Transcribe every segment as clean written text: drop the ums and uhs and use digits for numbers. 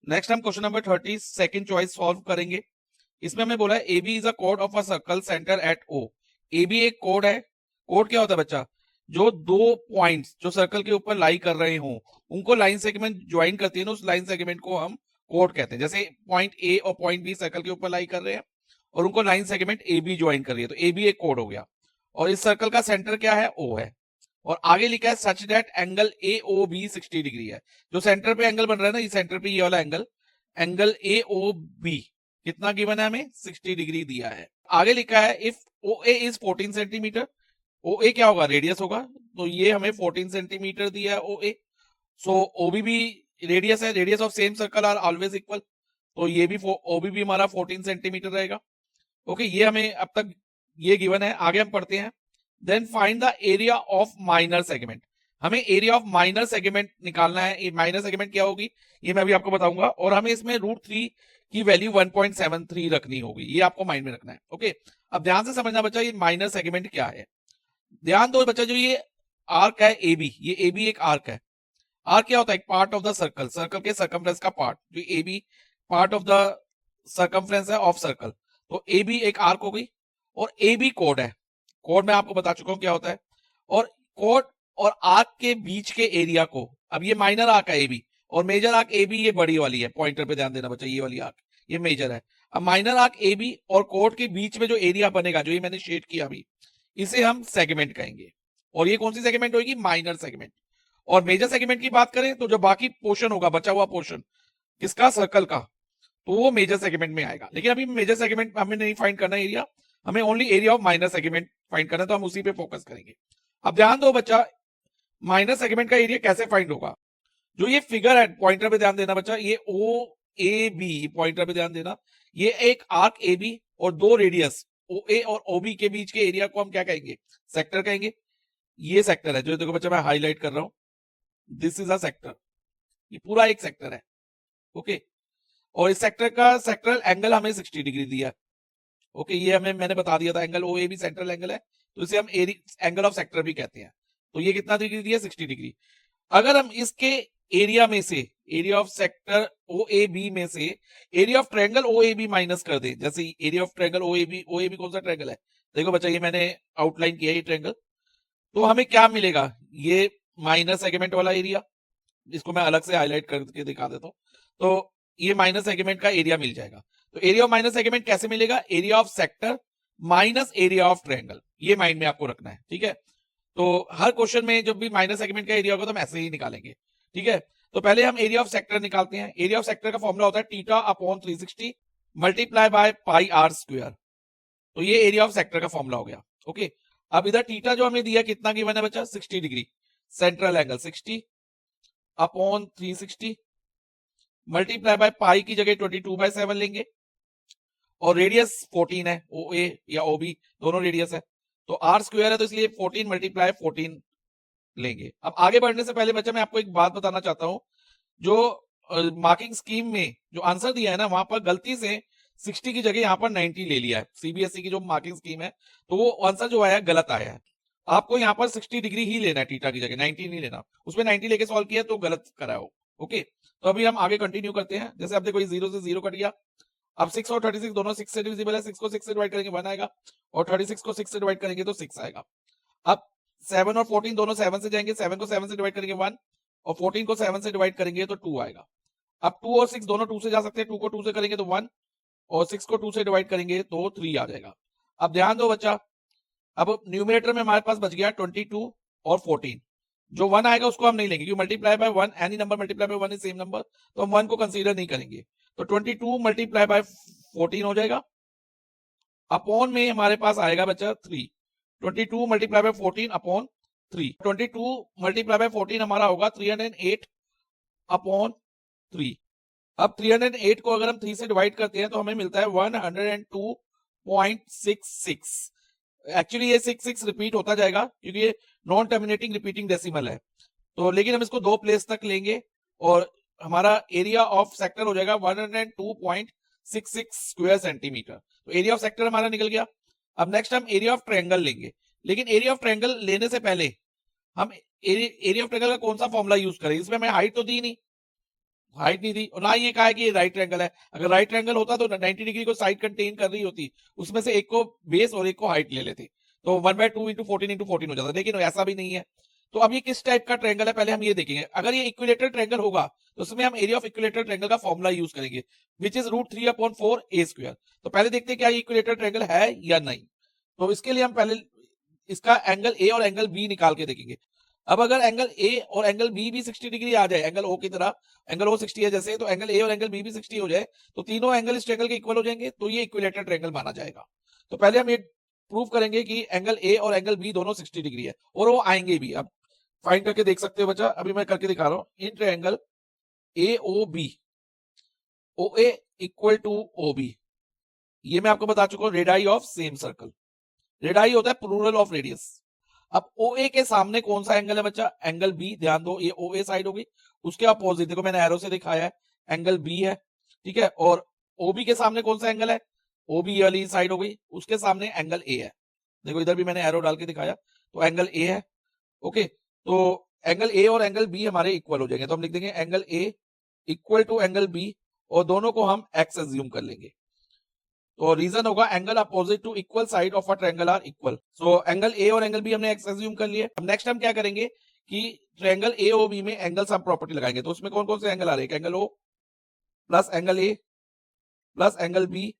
Next हम question number 30 second choice solve करेंगे। इसमें हमें बोला है ए बी इज अ कोड of a circle centre at O. A B एक कोड है। कोड क्या होता है बच्चा? जो दो पॉइंट्स जो सर्कल के ऊपर लाई कर रहे हों उनको लाइन सेगमेंट ज्वाइन करती है ना, उस लाइन सेगमेंट को हम कोड कहते हैं। जैसे पॉइंट ए और पॉइंट बी सर्कल के ऊपर लाई कर रहे हैं और उनको line segment A B join कर रही है, तो ए बी एक कोड हो गया। और इस सर्कल का सेंटर क्या है? ओ है। और आगे लिखा है such that angle A O B 60 degree है। जो सेंटर पे एंगल बन रहा है ना, इस सेंटर पे ये वाला angle, angle A O B कितना गिवन है? हमें 60 डिग्री दिया है। आगे लिखा है if O A is 14 centimetre. O A क्या होगा? रेडियस होगा। तो ये हमें 14 सेंटीमीटर दिया है ओ ए। सो ओबी भी रेडियस है, radius of same circle are always equal. तो ये भी ओबी भी हमारा 14 सेंटीमीटर रहेगा। ओके, ये हमें अब तक ये गिवन है। आगे हम पढ़ते हैं। Then find the area of minor segment. हमें एरिया ऑफ माइनर सेगमेंट निकालना है। ये माइनर सेगमेंट क्या होगी ये मैं अभी आपको बताऊंगा। और हमें इसमें √3 की वैल्यू 1.73 रखनी होगी, ये आपको माइंड में रखना है। ओके, अब ध्यान से समझना बच्चा, ये माइनर सेगमेंट क्या है। ध्यान दो बच्चा, जो ये आर्क है ए बी, ये ए बी एक आर्क है। आर्क क्या होता है? एक part of the circle, circle के सर्कमफ्रेंस का पार्ट। जो A B part of the circumference है ऑफ सर्कल, तो ए बी एक आर्क हो गई। और ए बी कोड है। कोड मैं आपको बता चुका हूं क्या होता है। और कोड और आर्क के बीच के एरिया को, अब ये माइनर आर्क है ए बी और मेजर आर्क ए बी ये बड़ी वाली है, पॉइंटर पे ध्यान देना बच्चा, ये वाली आर्क ये मेजर है। अब माइनर आर्क ए बी और कोड के बीच में जो एरिया बनेगा, जो ये मैंने शेड किया अभी, इसे हम सेगमेंट कहेंगे। और ये कौन सी सेगमेंट होगी? Minor segment. और मेजर सेगमेंट की बात करें तो जो बाकी पोर्शन होगा, बचा हुआ पोर्शन किसका? सर्कल का, तो वो मेजर सेगमेंट में आएगा। लेकिन अभी मेजर सेगमेंट हमें नहीं फाइंड करना एरिया, हमें only area of minor segment find करना है, तो हम उसी पे फोकस करेंगे। अब ध्यान दो बच्चा, माइनर सेगमेंट का एरिया कैसे फाइंड होगा? जो ये फिगर है, पॉइंटर पे ध्यान देना बच्चा, ये ओ ए बी, पॉइंटर पे ध्यान देना, ये एक आर्क ए बी और दो रेडियस ओ ए और ओ बी के बीच के एरिया को हम क्या कहेंगे? सेक्टर कहेंगे। ये सेक्टर है, जो देखो बच्चा मैं हाईलाइट कर रहा हूं, दिस इज अ सेक्टर। ये पूरा एक सेक्टर है। ओके, और इस सेक्टर का सेक्टरल एंगल हमें 60 डिग्री दिया है। ओके, ये हमें मैंने बता दिया था, angle O A B central angle है, तो इसे हम एंगल ऑफ सेक्टर भी कहते हैं। तो ये कितना डिग्री दिया? 60 डिग्री। अगर हम इसके एरिया में से, area of sector O A B में से area of triangle O A B minus कर दें, जैसे area of triangle O A B कौन सा ट्रायंगल है? देखो बच्चा, ये मैंने आउटलाइन किया ये ट्रायंगल, तो हमें क्या मिलेगा? ये माइनर सेगमेंट वाला एरिया, इसको मैं अलग से हाईलाइट करके दिखा देता हूं। तो ये माइनर सेगमेंट का एरिया मिल जाएगा। तो एरिया ऑफ माइनर सेगमेंट कैसे मिलेगा? Area of sector minus area of triangle, ये माइंड में आपको रखना है। ठीक है, तो हर क्वेश्चन में जब भी माइनर सेगमेंट का एरिया होगा तो हम ऐसे ही निकालेंगे। ठीक है, तो पहले हम एरिया ऑफ सेक्टर निकालते हैं। एरिया ऑफ सेक्टर का फॉर्मूला होता है theta upon 360 multiply by pi r square. तो ये एरिया ऑफ सेक्टर का फॉर्मूला हो गया। ओके, अब इधर थीटा जो हमें दिया कितना गिवन है बच्चा? 60 degree. Central angle 60 upon 360 multiply by पाई की जगह 22/7 लेंगे। और रेडियस 14 है, ओ ए या ओ बी दोनों रेडियस है, तो आर स्क्वायर है, तो इसलिए 14 मल्टीप्लाई 14 लेंगे। अब आगे बढ़ने से पहले बच्चा मैं आपको एक बात बताना चाहता हूं। जो मार्किंग स्कीम में जो आंसर दिया है ना, वहां पर गलती से 60 की जगह यहाँ पर 90 ले लिया है। सीबीएसई की जो मार्किंग स्कीम है, तो वो आंसर जो आया है गलत आया है। आपको यहाँ पर 60 डिग्री ही लेना है, थीटा की जगह 90 नहीं लेना। उसमें 90 लेके सॉल्व किया तो गलत करा हो। ओके, तो अभी हम आगे कंटिन्यू करते हैं। जैसे अब देखो, ये 0 से 0 कट गया। अब 6 और 36 दोनों 6 से डिविजिबल है। 6 को 6 से डिवाइड करेंगे 1 आएगा, और 36 को 6 से डिवाइड करेंगे तो 6 आएगा। अब 7 और 14 दोनों 7 से जाएंगे। 7 को 7 से डिवाइड करेंगे 1, और 14 को 7 से डिवाइड करेंगे तो 2 आएगा। अब 2 और 6 दोनों 2 से जा सकते हैं। 2 को 2 से करेंगे तो 1, और 6 को 2 से डिवाइड करेंगे तो 3 आ जाएगा। अब ध्यान दो बच्चा, अब न्यूमरेटर में हमारे पास बच गया 22 और 14। जो 1 आएगा उसको हम नहीं लेंगे, क्योंकि multiply by 1, any number multiply by 1 is same number, तो हम 1 को कंसीडर नहीं करेंगे। तो 22 मल्टीप्लाई बाय 14 हो जाएगा। अपॉन में हमारे पास आएगा बच्चा 3। 22 multiply by 14 upon 3। 22 multiply by 14 हमारा होगा 308 अपॉन 3। अब 308 को अगर हम 3 से डिवाइड करते हैं तो हमें मिलता है 102.66। एक्चुअली ये 66 रिपीट होता जाएगा, क्योंकि ये नॉन टर्मिनेटिंग रिपीटिंग डेसिमल है। तो लेकिन हम इसको 2 प्लेस तक लेंगे, और हमारा एरिया ऑफ सेक्टर हो जाएगा 102.66 स्क्वायर सेंटीमीटर। तो एरिया ऑफ सेक्टर हमारा निकल गया। अब नेक्स्ट हम एरिया ऑफ ट्रायंगल लेंगे। लेकिन एरिया ऑफ ट्रायंगल लेने से पहले हम एरिया ऑफ ट्रायंगल का कौन सा फॉर्मूला यूज करें? इसमें हमें हाइट तो दी नहीं, हाइट नहीं दी, और ना ये कहा है कि ये राइट ट्रायंगल है। अगर राइट ट्रायंगल होता तो 90 डिग्री को साइड कंटेन कर रही होती, उसमें से एक को बेस और एक को हाइट ले लेते, तो 1/2 इंटू 14 हो जाता, लेकिन ऐसा भी नहीं है। तो अब ये किस टाइप का ट्रायंगल है पहले हम ये देखेंगे। अगर ये इक्विलेटरल ट्रायंगल होगा तो उसमें हम एरिया ऑफ इक्विलेटरल ट्रायंगल का फॉर्मूला यूज करेंगे, विच इज √3/4 a²। तो पहले देखते हैं क्या ये इक्विलेटरल ट्रायंगल है या नहीं। तो इसके लिए हम पहले इसका एंगल ए और एंगल बी निकाल के देखेंगे। अब अगर एंगल ए और एंगल बी भी 60 डिग्री आ जाए, एंगल ओ की तरह, एंगल ओ 60 है जैसे, तो एंगल ए और एंगल बी भी 60 हो जाए, तो तीनों एंगल इस ट्रायंगल के इक्वल हो जाएंगे, तो ये इक्विलेटरल ट्रायंगल माना जाएगा। तो पहले हम ये प्रूव करेंगे कि एंगल ए और एंगल बी दोनों 60 डिग्री है, और वो आएंगे भी। अब फाइंड करके देख सकते हो बच्चा, अभी मैं करके दिखा रहा हूं। In triangle A O B, O A equal to O B, ये मैं आपको बता चुका हूं, radii of same circle. Radii होता है प्लूरल ऑफ रेडियस। अब ओ ए के सामने कौन सा एंगल है बच्चा? Angle B. ध्यान दो, ये ओ ए साइड हो गई, उसके अपोजिट देखो मैंने एरो से दिखाया है, एंगल बी है, ठीक है। और ओ बी के सामने कौन सा एंगल है? ओ बी वाली साइड हो गई, उसके सामने एंगल ए है। देखो इधर भी मैंने एरो डाल के दिखाया, तो एंगल ए है। ओके, तो एंगल ए और एंगल बी हमारे इक्वल हो जाएंगे, तो हम लिख देंगे angle A equal to angle B, और दोनों को हम एक्स एज्यूम कर लेंगे। तो रीजन होगा angle opposite to equal side of a triangle are equal. So angle A और एंगल बी हमने एक्स एज्यूम कर लिए। अब नेक्स्ट हम क्या करेंगे कि ट्रायंगल ए ओ बी में एंगल सम प्रॉपर्टी लगाएंगे। तो उसमें कौन कौन से एंगल आ रहे हैं? Angle O plus angle A plus angle B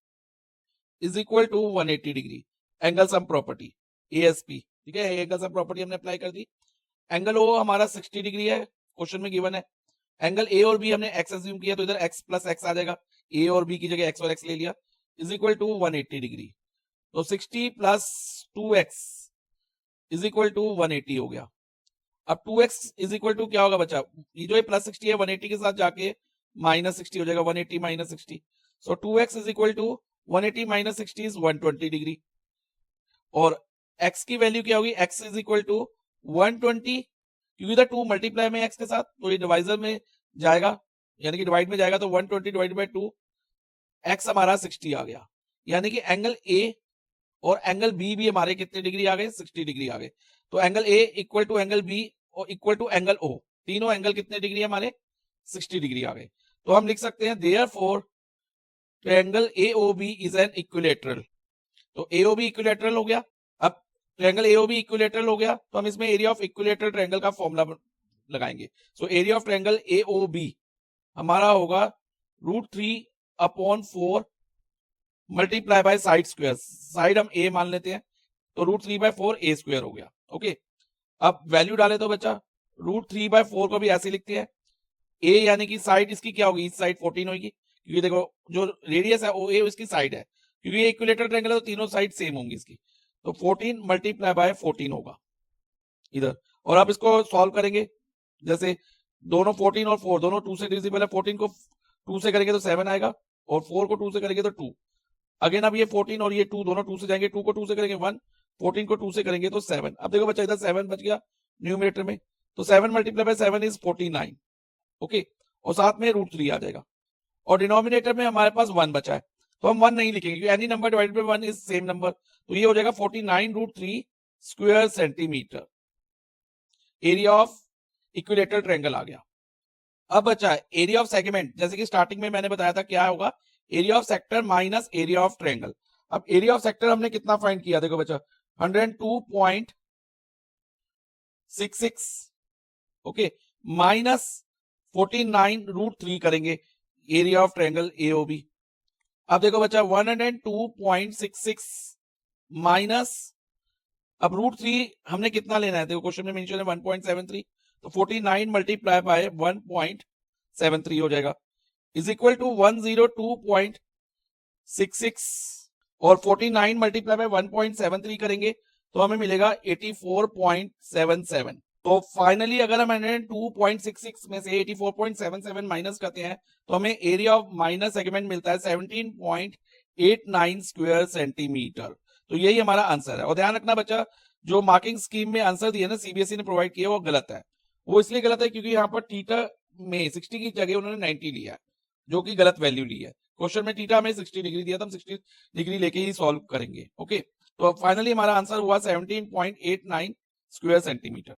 is equal to 180 degree, angle sum property ASP, ठीक है। एंगल सम प्रॉपर्टी हमने अप्लाई कर दी। एंगल ओ हमारा 60 डिग्री है, क्वेश्चन में गिवन है। एंगल ए और बी हमने एक्स एज्यूम किया, तो इधर एक्स प्लस एक्स आ जाएगा, ए और बी की जगह एक्स और एक्स ले लिया, इज इक्वल टू 180 डिग्री। तो 60 plus 2x is equal to 180 हो गया। अब 2x इज इक्वल टू क्या होगा बच्चा? ये जो है प्लस 60 है, 180 के साथ जाके माइनस 60 हो जाएगा, 180 minus 60। So 2x is equal to 180 minus 60 is 120 degree. और x की वैल्यू क्या होगी? x इज इक्वल टू 120, क्योंकि इधर 2 मल्टीप्लाई में x के साथ, तो ये डिवाइजर में जाएगा, यानी कि डिवाइड में जाएगा, तो 120 डिवाइड बाय 2, x हमारा 60 आ गया। यानी कि एंगल ए और एंगल बी भी हमारे कितने डिग्री आ गए? 60 डिग्री आ गए। तो angle A equal to angle B और इक्वल टू एंगल ओ, तीनों एंगल कितने डिग्री हमारे? 60 डिग्री आ गए। तो हम लिख सकते हैं therefore triangle AOB is an equilateral. तो एओबी इक्विलेटरल हो गया। अब ट्रायंगल एओबी इक्विलेटरल हो गया, तो हम इसमें एरिया ऑफ इक्विलेटरल ट्रायंगल का फॉर्मूला लगाएंगे। So area of triangle AOB हमारा होगा √3/4 multiply by side square. Side हम ए मान लेते हैं, तो √3/4 a² हो गया। ओके, अब वैल्यू डाले तो बच्चा √3/4 को भी ऐसे लिखते हैं। ए यानी कि साइड इसकी क्या होगी? इस साइड 14 होगी, क्योंकि देखो जो रेडियस है ओ ए उसकी साइड है, क्योंकि ये इक्विलेटरल ट्रायंगल है तो तीनों साइड सेम होंगी इसकी। तो 14 मल्टीप्लाई बाय 14 होगा इधर। और आप इसको सॉल्व करेंगे, जैसे दोनों 14 और 4 दोनों 2 से डिविजिबल है। 14 को 2 से करेंगे तो 7 आएगा, और 4 को 2 से करेंगे तो 2। अगेन अब ये 14 और ये 2 दोनों 2 से जाएंगे, 2 को 2 से करेंगे 1, 14 को 2 से करेंगे तो 7। अब देखो बच्चा इधर 7 बच गया न्यूमरेटर में, तो 7 मल्टीप्लाई बाय 7 इज 49। ओके, और साथ में √3 आ जाएगा, और डिनोमिनेटर में हमारे पास 1 बचा है, तो हम 1 नहीं लिखेंगे, क्योंकि any number divided by 1 is same number. तो ये हो जाएगा 49√3 square centimetre. Area of equilateral triangle आ गया। अब बचा एरिया ऑफ सेगमेंट, जैसे कि स्टार्टिंग में मैंने बताया था क्या होगा, area of sector minus area of triangle. अब एरिया ऑफ सेक्टर हमने कितना फाइंड किया? देखो बच्चा 102.66, ओके, माइनस 49√3 करेंगे एरिया ऑफ ट्रायंगल एओबी। अब देखो बच्चा 102.66 माइनस, अब √3 हमने कितना लेना है? देखो क्वेश्चन में मेंशन है 1.73, तो 49 मल्टीप्लाई बाय 1.73 हो जाएगा, इज इक्वल टू 102.66, और 49 मल्टीप्लाई बाय 1.73 करेंगे तो हमें मिलेगा 84.77। तो फाइनली अगर हम 102.66 में से 84.77 माइनस करते हैं तो हमें एरिया ऑफ माइनर सेगमेंट मिलता है 17.89 स्क्वायर सेंटीमीटर। तो यही हमारा आंसर है। और ध्यान रखना बच्चा, जो मार्किंग स्कीम में आंसर दिया ना सीबीएसई ने प्रोवाइड किया वो गलत है। वो इसलिए गलत है क्योंकि यहाँ पर थीटा में 60 की जगह उन्होंने 90 लिया है, जो कि गलत वैल्यू ली है। क्वेश्चन में थीटा में 60 डिग्री दिया था, हम 60 डिग्री लेके ही सॉल्व करेंगे। ओके, तो फाइनली हमारा आंसर हुआ 17.89 स्क्वायर सेंटीमीटर।